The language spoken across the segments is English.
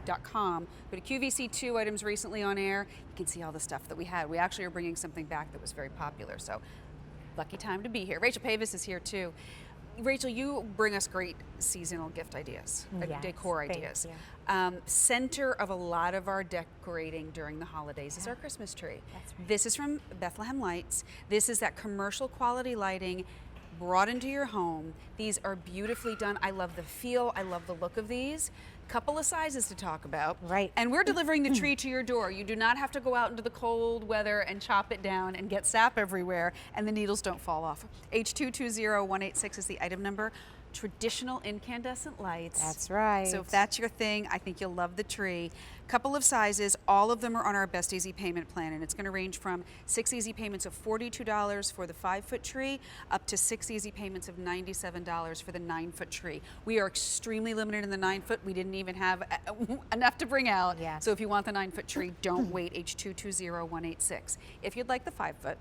QVC.com. Go to QVC2 items recently on air. You can see all the stuff that we had. We actually are bringing something back that was very popular. So lucky time to be here. Rachel Pavis is here too. Rachel, you bring us great seasonal gift ideas, Yes, decor ideas. thank you. Center of a lot of our decorating during the holidays is our Christmas tree. That's right. This is from Bethlehem Lights. This is that commercial quality lighting brought into your home. These are beautifully done. I love the feel. I love the look of these. Couple of sizes to talk about. Right. And we're delivering the tree to your door. You do not have to go out into the cold weather and chop it down and get sap everywhere, and the needles don't fall off. H220186 is the item number. Traditional incandescent lights. That's right. So if that's your thing, I think you'll love the tree. Couple of sizes, all of them are on our Best Easy Payment Plan, and it's going to range from 6 easy payments of $42 for the 5-foot tree up to 6 easy payments of $97 for the 9-foot tree. We are extremely limited in the 9-foot. We didn't even have enough to bring out. Yes. So if you want the 9-foot tree, don't wait. H220186. If you'd like the 5-foot,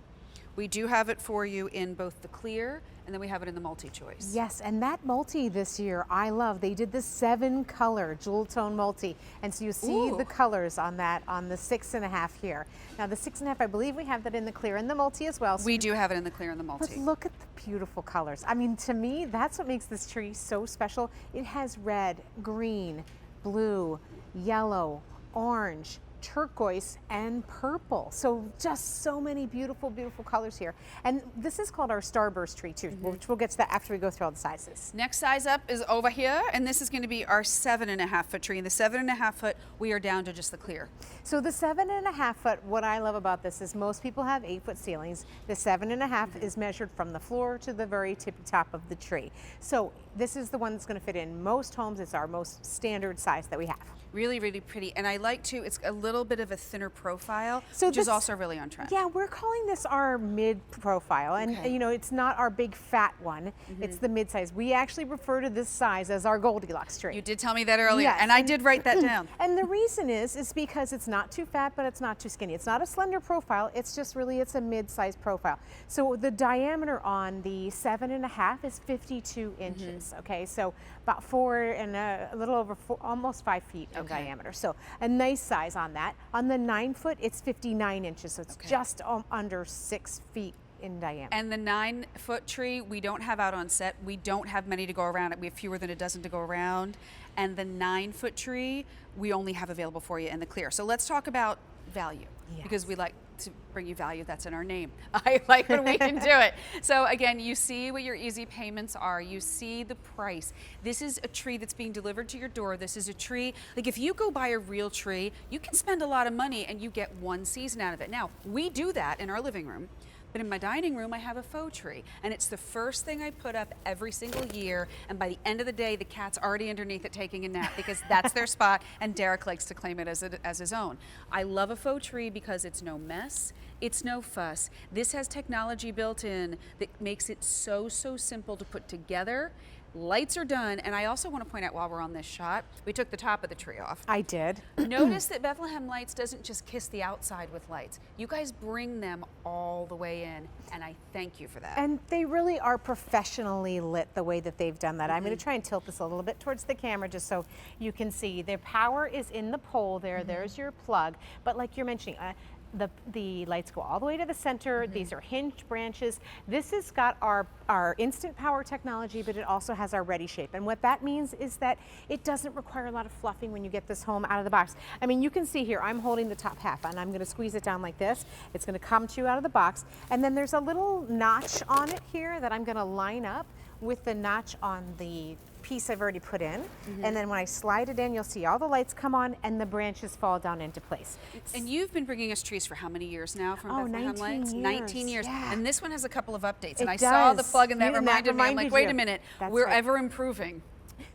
we do have it for you in both the clear and then we have it in the multi-choice. Yes, and that multi this year, I love. They did the 7-color jewel tone multi, and so you see the colors on that on the 6.5 here. Now the 6.5, I believe we have that in the clear and the multi as well. So we do have it in the clear and the multi. But look at the beautiful colors. I mean, to me, that's what makes this tree so special. It has red, green, blue, yellow, orange, turquoise, and purple. So just so many beautiful, beautiful colors here. And this is called our Starburst tree too, which we'll get to that after we go through all the sizes. Next size up is over here, and this is going to be our 7.5-foot tree. And the 7.5-foot, we are down to just the clear. So the 7.5-foot, what I love about this is most people have 8-foot ceilings. The 7.5 is measured from the floor to the very tippy top of the tree. So this is the one that's going to fit in most homes. It's our most standard size that we have. Really, really pretty. And I like to, it's a little bit of a thinner profile, so which is also really on trend. Yeah, we're calling this our mid profile. And you know, it's not our big fat one. It's the mid size. We actually refer to this size as our Goldilocks tree. You did tell me that earlier, Yes, and I did write that down. And the reason is because it's not too fat, but it's not too skinny. It's not a slender profile. It's just really, it's a mid-sized profile. So the diameter on the 7.5 is 52 inches. Okay, so about 4 and a little over 4, almost 5 feet in diameter. So a nice size on that. On the 9-foot, it's 59 inches. So it's just under 6 feet in diameter. And the 9-foot tree, we don't have out on set. We don't have many to go around. We have fewer than a dozen to go around. And the 9-foot tree, we only have available for you in the clear. So let's talk about value, because we like to bring you value. That's in our name. I like when we can do it. So again, you see what your easy payments are. You see the price. This is a tree that's being delivered to your door. This is a tree, like if you go buy a real tree, you can spend a lot of money and you get one season out of it. Now, we do that in our living room. But in my dining room, I have a faux tree, and it's the first thing I put up every single year, and by the end of the day, the cat's already underneath it taking a nap, because that's their spot, and Derek likes to claim it as his own. I love a faux tree because it's no mess, it's no fuss. This has technology built in that makes it so, so simple to put together. Lights are done, and I also want to point out while we're on this shot, we took the top of the tree off. I did. Notice that Bethlehem Lights doesn't just kiss the outside with lights. You guys bring them all the way in, and I thank you for that. And they really are professionally lit the way that they've done that. I'm going to try and tilt this a little bit towards the camera just so you can see. Their power is in the pole there. There's your plug. But like you're mentioning, the lights go all the way to the center. These are hinged branches. This has got our instant power technology, but it also has our ready shape. And what that means is that it doesn't require a lot of fluffing when you get this home out of the box. I mean, you can see here, I'm holding the top half, and I'm going to squeeze it down like this. It's going to come to you out of the box. And then there's a little notch on it here that I'm going to line up with the notch on the piece I've already put in. And then when I slide it in, you'll see all the lights come on and the branches fall down into place. And you've been bringing us trees for how many years now from Bethlehem 19 Lights? years. 19 years. Yeah. And this one has a couple of updates. It And I saw the does. plug and that And that reminded me. I'm like, reminded wait a you. minute, That's we're right. ever improving.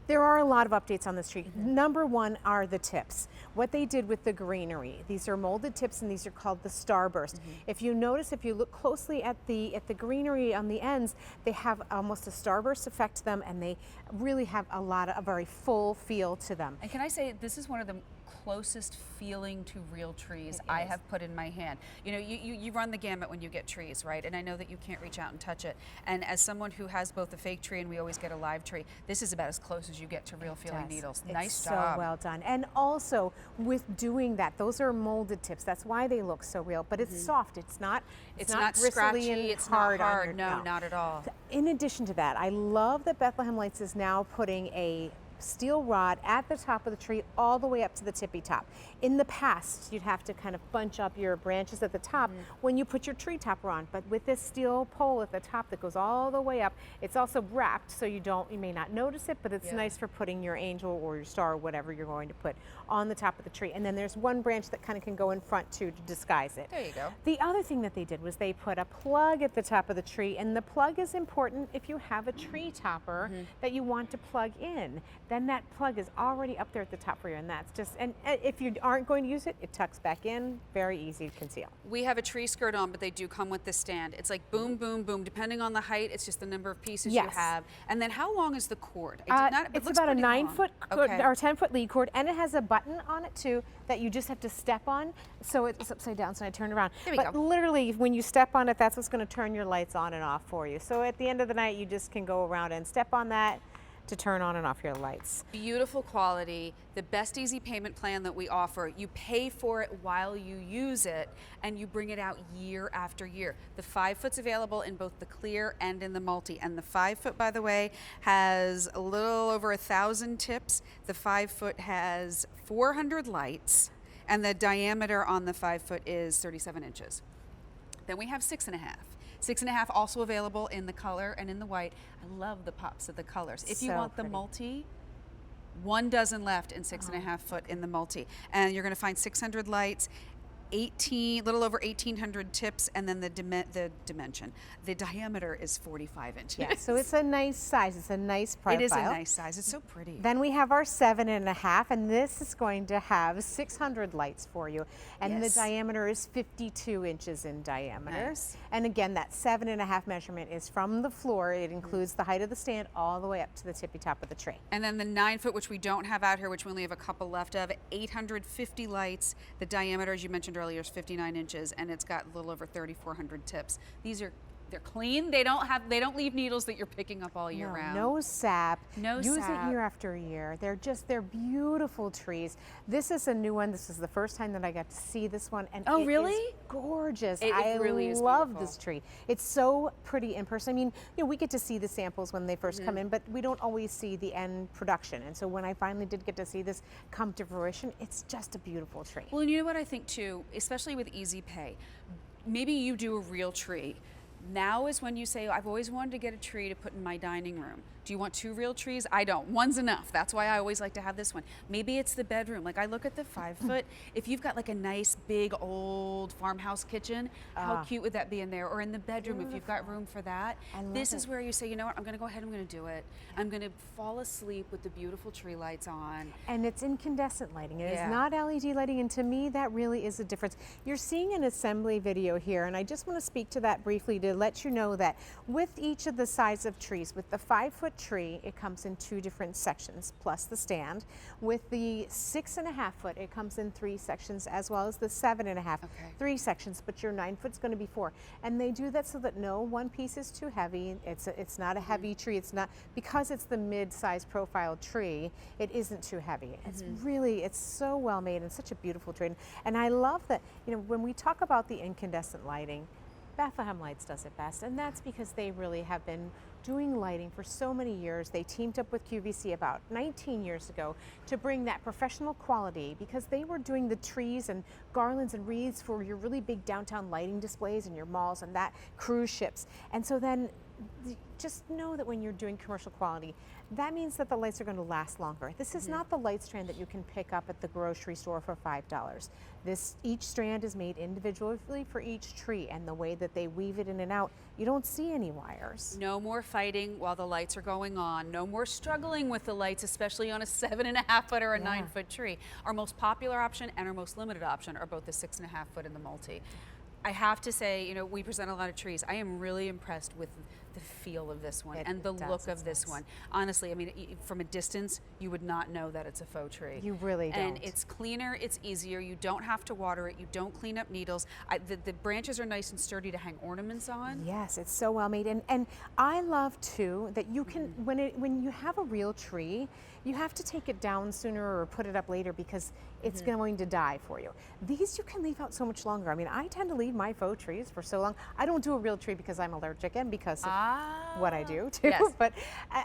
There are a lot of updates on this tree. Number one are the tips. What they did with the greenery. These are molded tips, and these are called the Starburst. If you notice, if you look closely at the greenery on the ends, they have almost a starburst effect to them, and they really have a very full feel to them. And can I say, this is one of the closest feeling to real trees I have put in my hand. You know, you run the gamut when you get trees, right? And I know that you can't reach out and touch it. And as someone who has both a fake tree and we always get a live tree, this is about as close as as you get to real feeling does. needles. It's Nice so job. well done. And also with doing that, those are molded tips. That's why they look so real. But it's soft. It's not bristly scratchy. and It's hard. not hard. On your, No, not at all. In addition to that, I love that Bethlehem Lights is now putting a steel rod at the top of the tree all the way up to the tippy top. In the past, you'd have to kind of bunch up your branches at the top when you put your tree topper on, but with this steel pole at the top that goes all the way up, it's also wrapped so you may not notice it, but it's nice for putting your angel or your star or whatever you're going to put on the top of the tree. And then there's one branch that kind of can go in front too to disguise it. There you go. The other thing that they did was they put a plug at the top of the tree, and the plug is important if you have a tree topper that you want to plug in. Then that plug is already up there at the top for you, and that's just, and if you aren't going to use it, it tucks back in, very easy to conceal. We have a tree skirt on, but they do come with this stand. It's like boom, boom, boom. Depending on the height, it's just the number of pieces you have. And then how long is the cord? It's about a 9-foot cord, Okay. or 10-foot lead cord, and it has a button on it too that you just have to step on. So it's upside down, so I turn around. There we but go. literally, when you step on it, that's what's going to turn your lights on and off for you. So at the end of the night, you just can go around and step on that to turn on and off your lights. Beautiful quality, the best easy payment plan that we offer. You pay for it while you use it, and you bring it out year after year. The 5-foot's available in both the clear and in the multi. And the 5-foot, by the way, has a little over 1,000 tips. The 5-foot has 400 lights, and the diameter on the 5-foot is 37 inches. Then we have 6.5. 6.5 also available in the color and in the white. I love the pops of the colors. If you So want the pretty. multi, 1 dozen left in 6.5 foot in the multi. And you're gonna find 600 lights, little over 1,800 tips, and then the dimension. The diameter is 45 inches. Yeah, so it's a nice size. It's a nice profile. It is a nice size. It's so pretty. Then we have our 7.5, and this is going to have 600 lights for you. And Yes. the diameter is 52 inches in diameter. Nice. And again, that 7.5 measurement is from the floor. It includes the height of the stand all the way up to the tippy top of the tree. And then the 9-foot, which we don't have out here, which we only have a couple left of, 850 lights. The diameter, as you mentioned earlier, is 59 inches, and it's got a little over 3,400 tips. They're clean. They don't leave needles that you're picking up all year round. No sap. No Use sap. it year after year. They're beautiful trees. This is a new one. This is the first time that I got to see this one, and Oh, it really? is gorgeous. It I really is love beautiful. this tree. It's so pretty in person. I mean, we get to see the samples when they first come in, but we don't always see the end production. And so when I finally did get to see this come to fruition, it's just a beautiful tree. Well, and you know what I think too, especially with Easy Pay, maybe you do a real tree. Now is when you say, I've always wanted to get a tree to put in my dining room. Do you want 2 real trees? I don't. One's enough. That's why I always like to have this one. Maybe it's the bedroom. Like I look at the 5-foot. If you've got like a nice big old farmhouse kitchen, how cute would that be in there? Or in the bedroom if you've got room for that. This is where you say, you know what, I'm going to go ahead, I'm going to do it. I'm going to fall asleep with the beautiful tree lights on. And it's incandescent lighting. It Yeah. is not LED lighting, and to me, that really is a difference. You're seeing an assembly video here, and I just want to speak to that briefly to let you know that with each of the size of trees, with the 5-foot tree, it comes in 2 different sections, plus the stand. With the 6.5 foot, it comes in 3 sections, as well as the 7.5, 3 sections, but your 9-foot's going to be 4. And they do that so that no one piece is too heavy. It's not a heavy tree. It's not, because it's the mid-size profile tree, it isn't too heavy. It's really, it's so well made and such a beautiful tree. And I love that, when we talk about the incandescent lighting, Bethlehem Lights does it best, and that's because they really have been doing lighting for so many years. They teamed up with QVC about 19 years ago to bring that professional quality, because they were doing the trees and garlands and wreaths for your really big downtown lighting displays in your malls and that cruise ships. And so then just know that when you're doing commercial quality, that means that the lights are going to last longer. This is not the light strand that you can pick up at the grocery store for $5. Each strand is made individually for each tree, and the way that they weave it in and out, you don't see any wires. No more fighting while the lights are going on. No more struggling with the lights, especially on a 7.5 foot or a 9-foot tree. Our most popular option and our most limited option are both the 6.5 foot and the multi. I have to say, we present a lot of trees. I am really impressed with the feel of this one It and the does, look of it's this nice. one. Honestly, I mean, from a distance, you would not know that it's a faux tree. You really don't. And it's cleaner, it's easier. You don't have to water it. You don't clean up needles. The branches are nice and sturdy to hang ornaments on. Yes, it's so well made, and I love too that you can when you have a real tree, you have to take it down sooner or put it up later because it's going to die for you. These you can leave out so much longer. I mean, I tend to leave my faux trees for so long. I don't do a real tree because I'm allergic and because of what I do too. Yes. But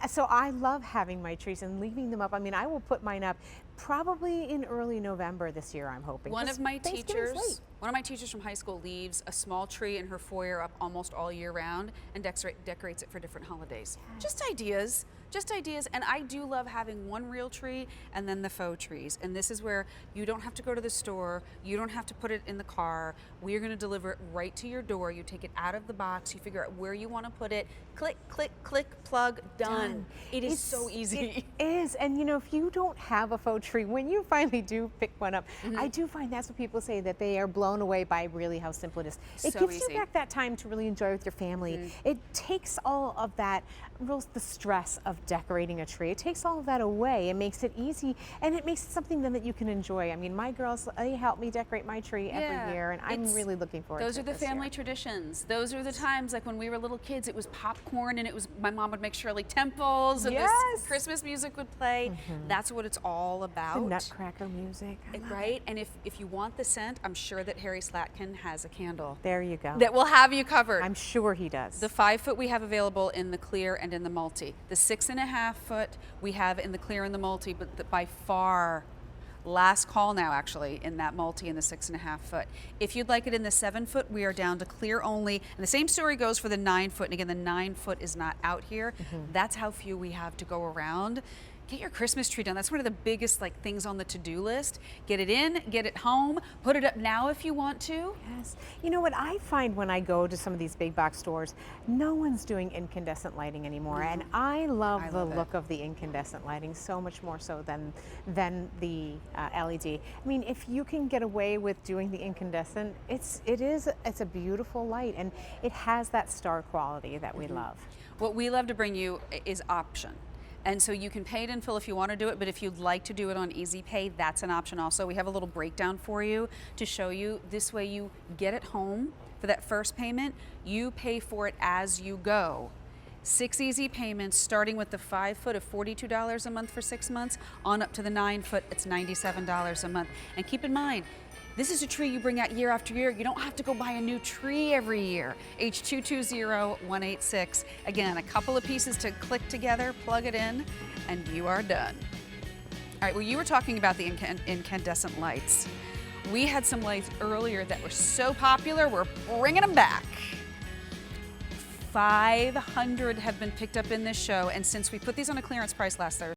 so I love having my trees and leaving them up. I mean, I will put mine up probably in early November this year, I'm hoping. One 'cause of my Thanksgiving's teachers, late. one of my teachers from high school leaves a small tree in her foyer up almost all year round and decorates it for different holidays. Just ideas, just ideas. And I do love having one real tree and then the faux trees. And this is where you don't have to go to the store. You don't have to put it in the car. We are going to deliver it right to your door. You take it out of the box. You figure out where you want to put it. Click, click, click, plug, done. It is so easy. It is. And you know, if you don't have a faux tree, when you finally do pick one up, I do find that's what people say, that they are blown away by really how simple it is. It So gives easy. you back that time to really enjoy with your family. It takes all of that, the stress of decorating a tree. It takes all of that away. It makes it easy, and it makes it something then that you can enjoy. I mean, my girls, they help me decorate my tree every year, and I'm really looking forward to it. Those are the this year. family traditions. Those are the times, like when we were little kids, it was popcorn, and it was my mom would make Shirley Temples, and Yes. this Christmas music would play. That's what it's all about. The Nutcracker music. I love Right? And if you want the scent, I'm sure that Harry Slatkin has a candle There you go. that will have you covered. I'm sure he does. The 5 foot we have available in the clear and in the multi. The 6.5 foot we have in the clear and the multi, but by far last call now actually in that multi in the 6.5 foot. If you'd like it in the 7 foot, we are down to clear only. And the same story goes for the 9 foot. And again, the 9 foot is not out here. That's how few we have to go around. Get your Christmas tree done. That's one of the biggest things on the to-do list. Get it in, get it home, put it up now if you want to. Yes. You know what I find when I go to some of these big box stores, no one's doing incandescent lighting anymore. And I love the look of the incandescent lighting so much more so than the LED. I mean, if you can get away with doing the incandescent, it's a beautiful light, and it has that star quality that we love. What we love to bring you is option. And so you can pay it in full if you want to do it, but if you'd like to do it on Easy Pay, that's an option also. We have a little breakdown for you to show you. This way you get it home for that first payment. You pay for it as you go. 6 easy payments, starting with the 5 foot of $42 a month for 6 months, on up to the 9 foot, it's $97 a month. And keep in mind, this is a tree you bring out year after year. You don't have to go buy a new tree every year. H220186. Again, a couple of pieces to click together, plug it in, and you are done. All right, well, you were talking about the incandescent lights. We had some lights earlier that were so popular, we're bringing them back. 500 have been picked up in this show, and since we put these on a clearance price last Thursday,